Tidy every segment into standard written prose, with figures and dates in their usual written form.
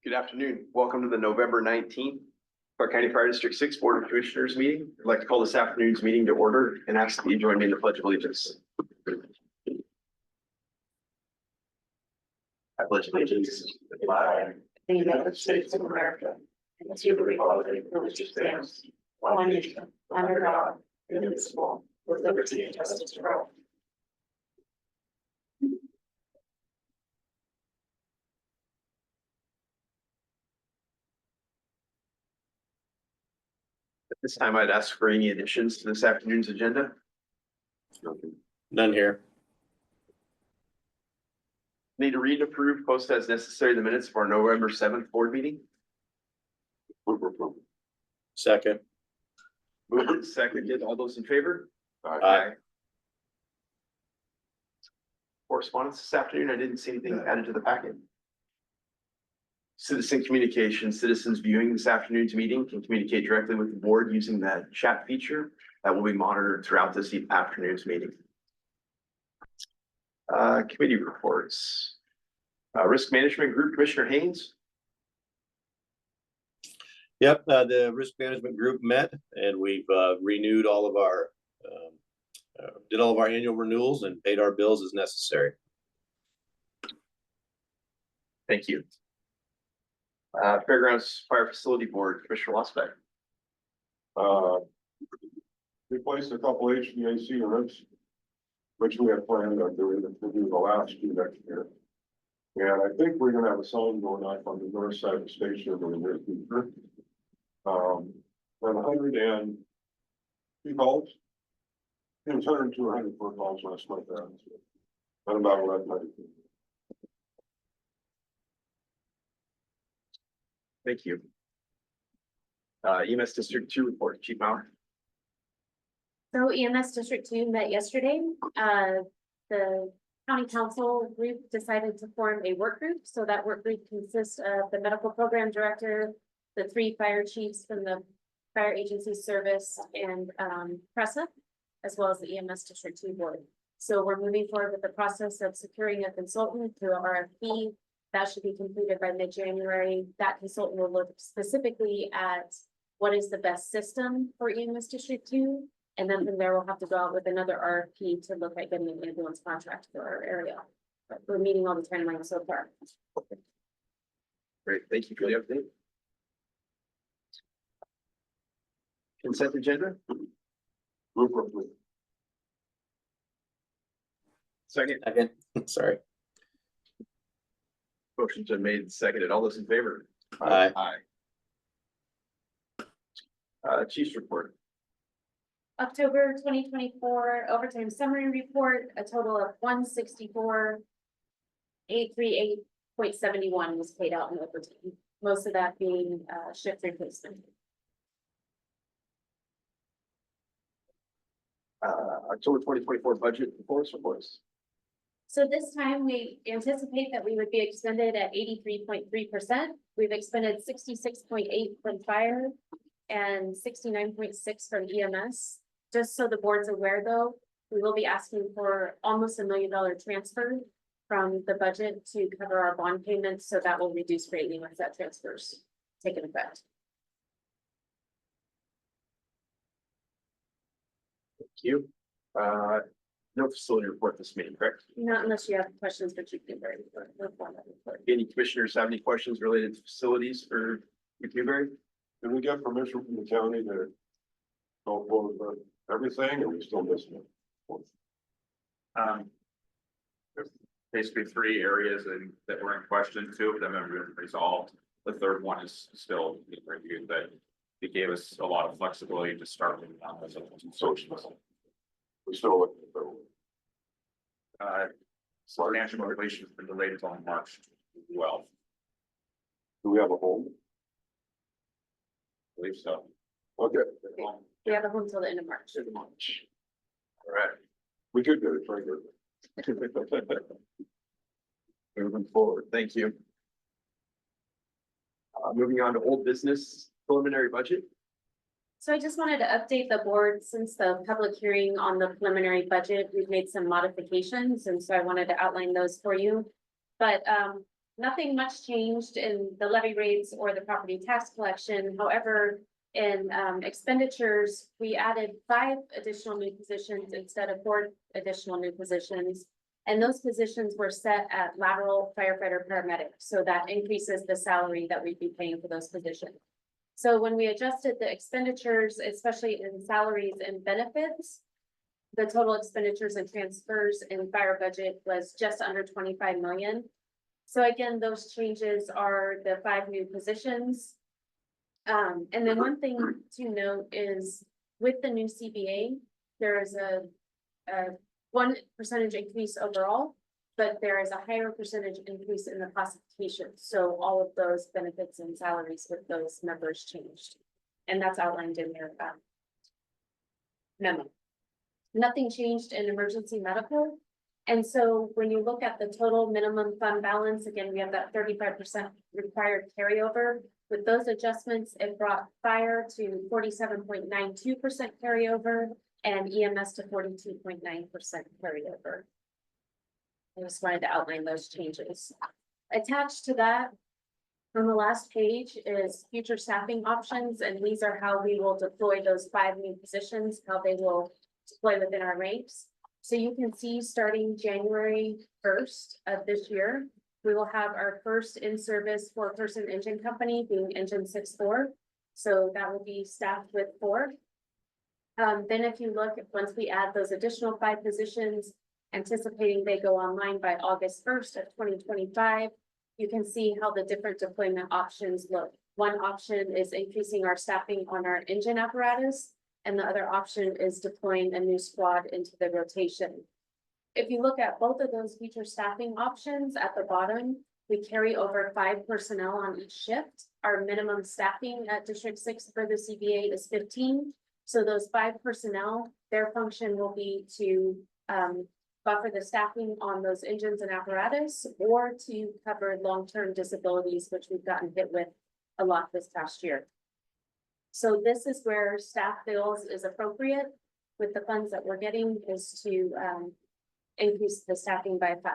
Good afternoon. Welcome to the November 19th Clark County Fire District 6 Board of Commissioners meeting. I'd like to call this afternoon's meeting to order and ask that you join me in the Pledge of Allegiance. I pledge allegiance to the flag of The United States of America, and to the republic for which it stands, one nation, under God, indivisible, with liberty and justice for all. At this time, I'd ask for any additions to this afternoon's agenda. None here. Need to read, approve, post as necessary the minutes of our November 7th board meeting. Second. Moved and seconded. All those in favor? Aye. Correspondence this afternoon. I didn't see anything added to the packet. Citizen communication, citizens viewing this afternoon's meeting can communicate directly with the board using that chat feature that will be monitored throughout this afternoon's meeting. Committee reports. Risk Management Group, Commissioner Haynes. Yep, the risk management group met and we've renewed all of our, did all of our annual renewals and paid our bills as necessary. Thank you. Fairgrounds Fire Facility Board, Commissioner Losbeck. Replaced a couple HVAC units, which we have planned on doing to do the last two next year. And I think we're gonna have a sign going up on the north side of the station in the near future. 102 calls. It was 100 to 104 calls last month. And about 11. Thank you. EMS District 2 report, Chief Mauer. So EMS District 2 met yesterday. The county council group decided to form a work group. So that work group consists of the medical program director, the 3 fire chiefs from the fire agency service and PRESA, as well as the EMS District 2 board. So we're moving forward with the process of securing a consultant through RFP. That should be completed by mid-January. That consultant will look specifically at what is the best system for EMS District 2. And then from there, we'll have to go out with another RFP to look at getting an ambulance contract for our area. But we're meeting all the timelines so far. Great, thank you for the update. Consent agenda. Move for approval. Second. Second. Sorry. Motion's been made and seconded. All those in favor? Aye. Chief's report. October 2024 overtime summary report, a total of 164,838.71 was paid out in overtime. Most of that being shift replacement. October 2024 budget performance reports. So this time we anticipate that we would be expended at 83.3%. We've expended 66.8 from fire and 69.6 from EMS. Just so the board's aware though, we will be asking for almost $1 million transfer from the budget to cover our bond payments. So that will reduce greatly once that transfers taken effect. Thank you. No facility report this meeting, correct? Not unless you have questions for Chief Newberry. Any commissioners have any questions related to facilities for Chief Newberry? Did we get permission from the county to go forward with everything, or we still missing it? There's basically 3 areas that were in question. 2 of them have been resolved. The third one is still being reviewed, but it gave us a lot of flexibility to start with as a social. We're still looking for. Financial motivation has been delayed until March 12th. Do we have a home? I believe so. Okay, We have a home till the end of March. All right. we could get it right here. Moving forward, thank you. Moving on to old business preliminary budget. So I just wanted to update the board since the public hearing on the preliminary budget, we've made some modifications, and so I wanted to outline those for you. But nothing much changed in the levy rates or the property tax collection. However, in expenditures, we added 5 additional new positions instead of 4 additional new positions. And those positions were set at lateral firefighter paramedic, so that increases the salary that we'd be paying for those positions. So when we adjusted the expenditures, especially in salaries and benefits, the total expenditures and transfers in fire budget was just under 25 million. So again, those changes are the 5 new positions. And then one thing to note is with the new CBA, there is a 1% increase overall, but there is a higher percentage increase in the classification. So all of those benefits and salaries with those members changed. And that's outlined in their memo. Nothing changed in emergency medical. And so when you look at the total minimum fund balance, again, we have that 35% required carryover. With those adjustments, it brought fire to 47.92% carryover and EMS to 42.9% carryover. I just wanted to outline those changes. Attached to that, on the last page is future staffing options, and these are how we will deploy those 5 new positions, how they will deploy within our ranks. So you can see starting January 1st of this year, we will have our first in-service 4-person engine company being Engine 6-4. So that will be staffed with 4. Then if you look, once we add those additional 5 positions, anticipating they go online by August 1st of 2025, you can see how the different deployment options look. One option is increasing our staffing on our engine apparatus, and the other option is deploying a new squad into the rotation. If you look at both of those future staffing options at the bottom, we carry over 5 personnel on each shift. Our minimum staffing at District 6 for the CBA is 15. So those 5 personnel, their function will be to buffer the staffing on those engines and apparatus, or to cover long-term disabilities, which we've gotten hit with a lot this past year. So this is where staff bills is appropriate with the funds that we're getting, is to increase the staffing by 5.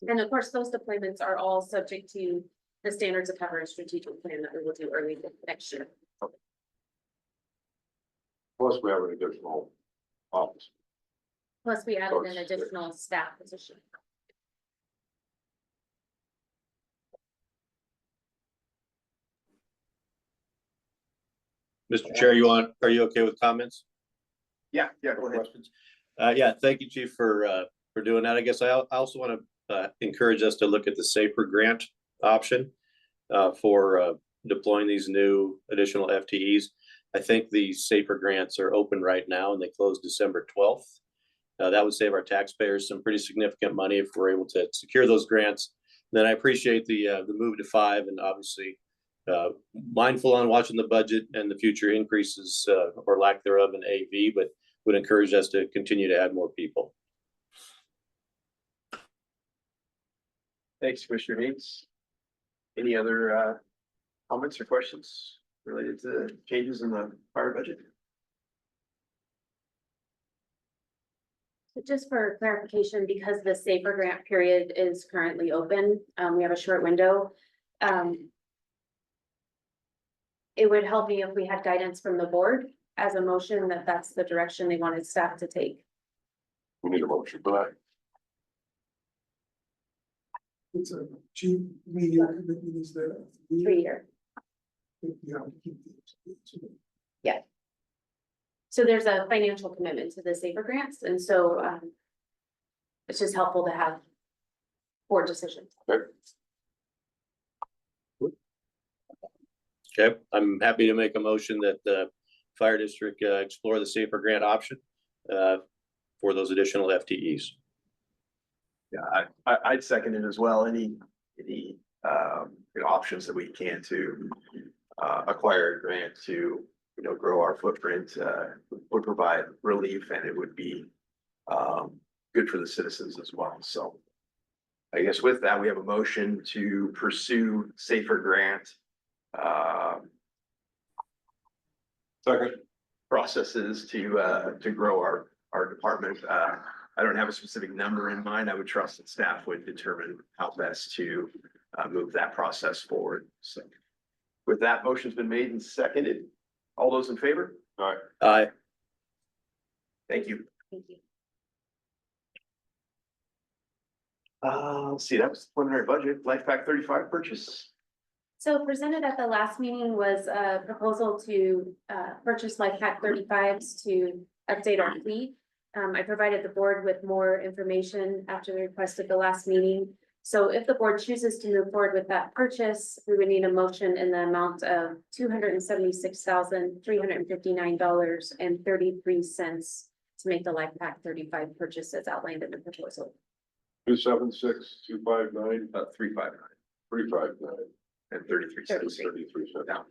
And of course, those deployments are all subject to the standards of cover and strategic plan that we will do early next year. Plus we have an additional office. Plus, we added an Six. additional staff position. Mr. Chair, are you okay with comments? Yeah, go ahead. Questions? Yeah, thank you, Chief, for doing that. I guess I also want to encourage us to look at the SAFER grant option for deploying these new additional FTEs. I think the SAFER grants are open right now and they close December 12th. That would save our taxpayers some pretty significant money if we're able to secure those grants. Then I appreciate the move to 5, and obviously mindful on watching the budget and the future increases or lack thereof in AV, but would encourage us to continue to add more people. Thanks, Commissioner Haynes. Any other comments or questions related to changes in the fire budget? Just for clarification, because the SAFER grant period is currently open, we have a short window. It would help me if we had guidance from the board as a motion that that's the direction they wanted staff to take. We need a motion for that. It's a chief media commitment is there. 3-year. Yeah. So there's a financial commitment to the SAFER grants, and so it's just helpful to have board decisions. Okay, I'm happy to make a motion that the fire district explore the SAFER grant option for those additional FTEs. Yeah, I'd second it as well. Any options that we can to acquire a grant to, grow our footprint would provide relief, and it would be good for the citizens as well. So I guess with that, we have a motion to pursue SAFER grant Second. processes to grow our department I don't have a specific number in mind. I would trust that staff would determine how best to move that process forward. So with that, motion's been made and seconded. All those in favor? All right, Aye. Thank you. Thank you. Let's see, that was the preliminary budget, Life Pack 35 purchase. So presented at the last meeting was a proposal to purchase Life Pack 35s to update our fleet. I provided the board with more information after the request at the last meeting. So if the board chooses to move forward with that purchase, we would need a motion in the amount of $276,359.33 to make the Life Pack 35 purchase as outlined in the proposal. 276-259-359 359 and 33 cents. 33 cents. Yeah.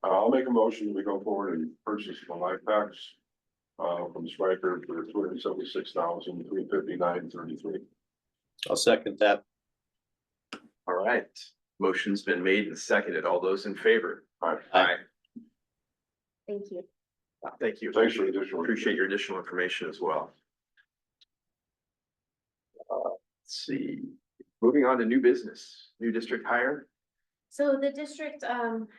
I'll make a motion, we go forward and purchase the life packs from Stryker for $276,359.33. I'll second that. All right, motion's been made and seconded. All those in favor? All right, Aye. Thank you. Thank you. thanks for the additional. Appreciate your additional information as well. Let's see, moving on to new business, new district hire. So the district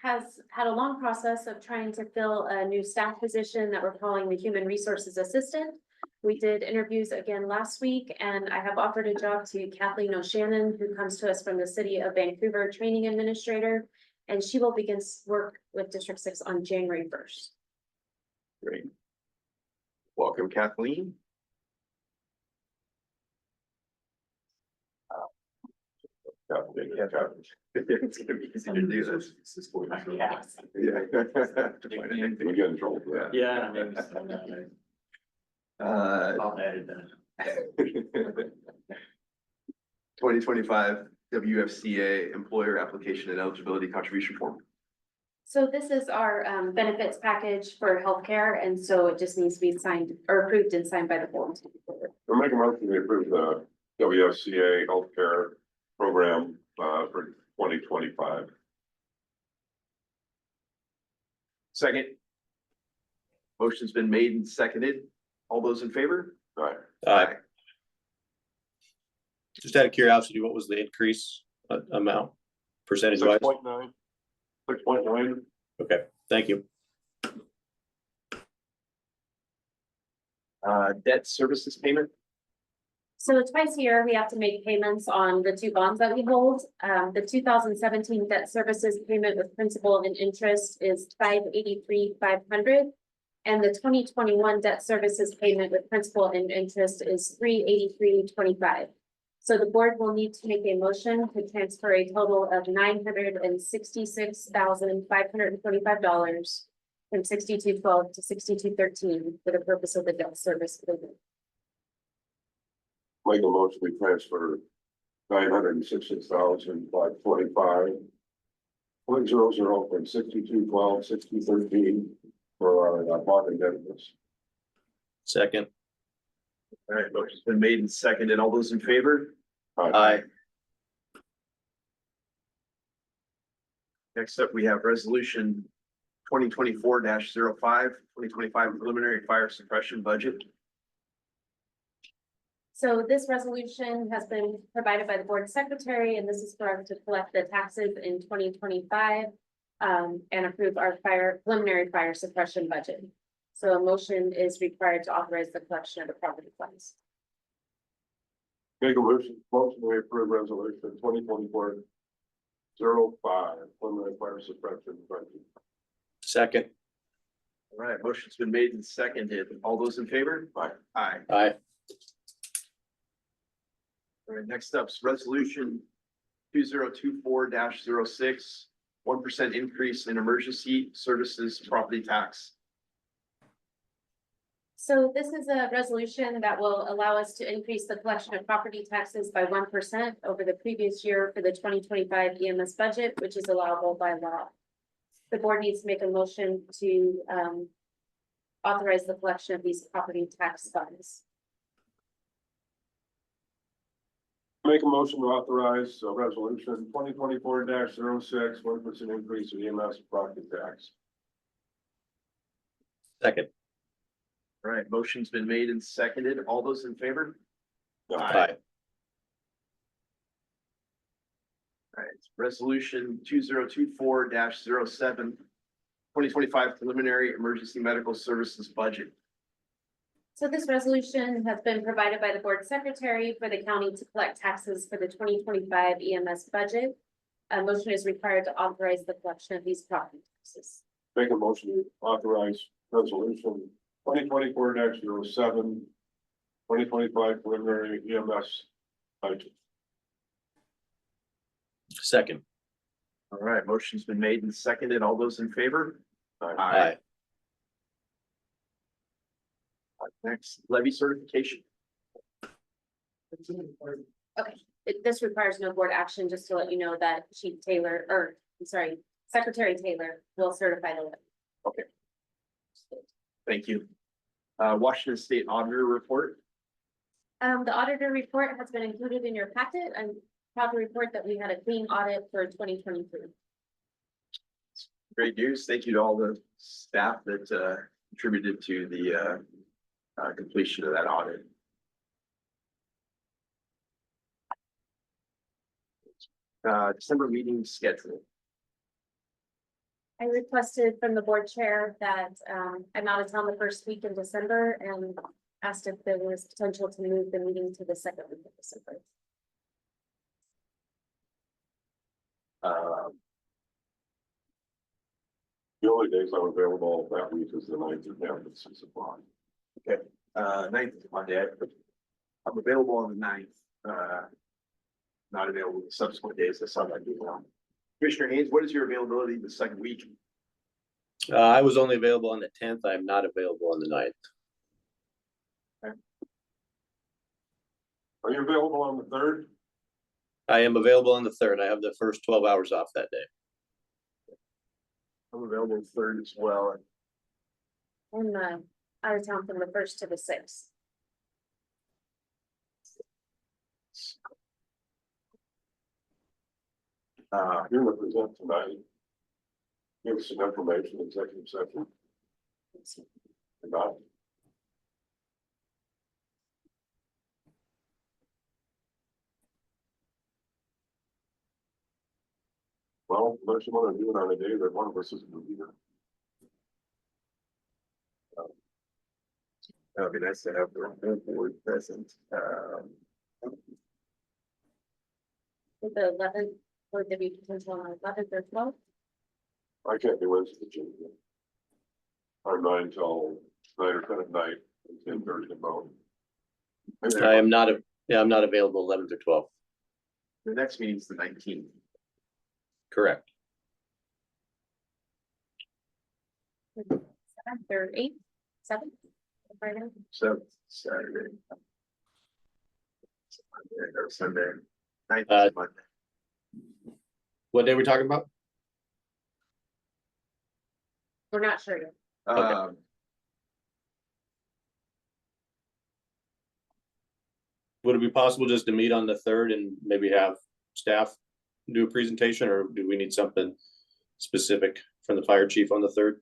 has had a long process of trying to fill a new staff position that we're calling the Human Resources Assistant. We did interviews again last week, and I have offered a job to Kathleen O'Shannon, who comes to us from the City of Vancouver Training Administrator, and she will begin work with District 6 on January 1st. Great. Welcome, Kathleen. It's gonna be easy to do this. Yeah. We get in trouble for that. Yeah. maybe I'll edit that. 2025 WFCA Employer Application and Eligibility Contribution Form. So this is our benefits package for healthcare, and so it just needs to be signed or approved and signed by the board. We're making a motion to approve the WFCA healthcare program for 2025. Second. Motion's been made and seconded. All those in favor? All right, Aye. Just out of curiosity, what was the increase amount, percentage wise? 6.9. 6.9. Okay, thank you. Debt services payment. So twice a year, we have to make payments on the two bonds that we hold. The 2017 debt services payment with principal and interest is $583,500. And the 2021 debt services payment with principal and interest is $383,25. So the board will need to make a motion to transfer a total of $966,525 from 6212 to 6213 for the purpose of the debt service payment. Make a motion, we transfer $966,525. 0.00 from 6212, 6013 for our bond indebtedness. Second. All right, motion's been made and seconded. All those in favor? Aye. Next up, we have resolution 2024-05, 2025 preliminary fire suppression budget. So this resolution has been provided by the board secretary, and this is for us to collect the taxes in 2025 and approve our preliminary fire suppression budget. So a motion is required to authorize the collection of the property funds. Make a motion to approve resolution 2024-05, preliminary fire suppression budget. Second. All right, motion's been made and seconded. All those in favor? Aye. Aye. Aye. All right, next up's resolution 2024-06, 1% increase in emergency services property tax. So this is a resolution that will allow us to increase the collection of property taxes by 1% over the previous year for the 2025 EMS budget, which is allowable by law. The board needs to make a motion to authorize the collection of these property tax funds. Make a motion to authorize resolution 2024-06, 1% increase in EMS property tax. Second. All right, motion's been made and seconded. All those in favor? Aye. All right, resolution 2024-07, 2025 preliminary emergency medical services budget. So this resolution has been provided by the board secretary for the county to collect taxes for the 2025 EMS budget. A motion is required to authorize the collection of these property taxes. Make a motion to authorize resolution 2024-07, 2025 preliminary EMS budget. Second. All right, motion's been made and seconded. All those in favor? Aye. Next, levy certification. This requires no board action, just to let you know that Chief Taylor, or, I'm sorry, Secretary Taylor will certify the levy. Okay. Thank you. Washington State Auditor Report. The auditor report has been included in your packet. I'm proud to report that we had a clean audit for 2023. Great news. Thank you to all the staff that contributed to the completion of that audit. December meeting schedule. I requested from the board chair that I'm out of town the first week in December and asked if there was potential to move the meeting to the second week of December. The only days I'm available that week is the 9th and 10th at 6 o'clock. 9th is Monday. I'm available on the 9th. Not available the subsequent days. I saw that email. Commissioner Haynes, what is your availability the second week? I was only available on the 10th. I'm not available on the 9th. Are you available on the 3rd? I am available on the 3rd. I have the first 12 hours off that day. I'm available the 3rd as well. I'm out of town from the 1st to the 6th. You're gonna present tonight. Give us some information, executive session. About. Well, unless you wanna do it on a day that one of us isn't gonna be here. That would be nice to have the whole board present. With the 11th, or the week potential on 11th or 12th. I can't do Wednesday, Tuesday. I'm 9 till 9 or 10 at night, and 10:30 about. I am not, I'm not available 11th or 12th. The next meeting is the 19th. Correct. 7th or 8th, 7th. Friday. So Saturday. Or Sunday. 9th is Monday. What day are we talking about? We're not sure yet. Would it be possible just to meet on the 3rd and maybe have staff do a presentation, or do we need something specific from the fire chief on the 3rd?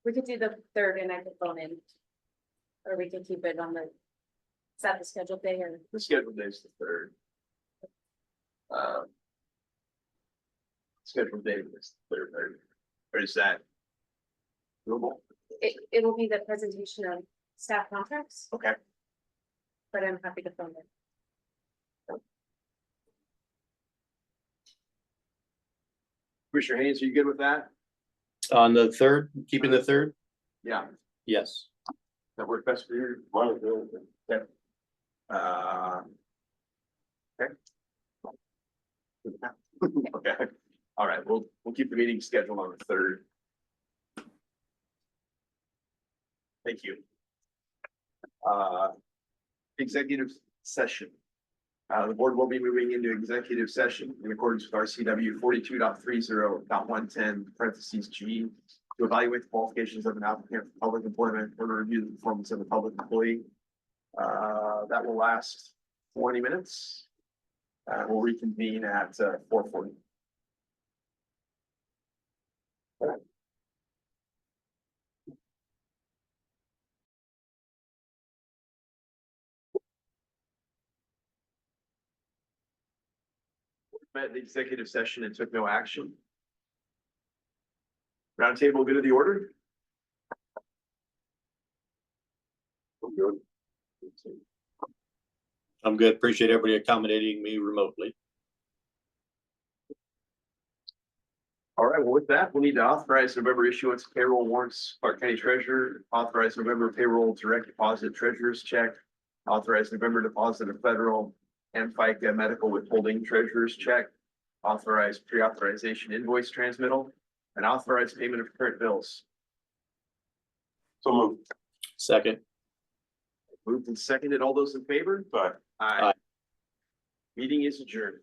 We could do the 3rd and I could phone in. Or we could keep it on the, is that the scheduled day or? The scheduled day is the 3rd. Scheduled date is the 3rd, or is that doable? It will be the presentation of staff contracts, Okay. but I'm happy to phone in. Commissioner Haynes, are you good with that? On the 3rd, keeping the 3rd? Yeah, Yes. that work best for you? Mine is good. Okay. Okay, all right, we'll keep the meeting scheduled on the 3rd. Thank you. Executive session. The board will be moving into executive session in accordance with RCW 42.30.110 parentheses G to evaluate the qualifications of an applicant for public employment or to review the performance of a public employee. That will last 20 minutes. We'll reconvene at 4:40. Met the executive session and took no action. Roundtable, good of the order? Good. I'm good. Appreciate everybody accommodating me remotely. All right, well, with that, we need to authorize November issuance of payroll warrants, Clark County Treasurer, authorize November payroll direct deposit treasurer's check, authorize November deposit of federal and FICA medical withholding treasurer's check, authorize pre-authorization invoice transmittal, and authorize payment of current bills. So moved. Second. Moved and seconded. All those in favor? Bye. Aye. Meeting is adjourned.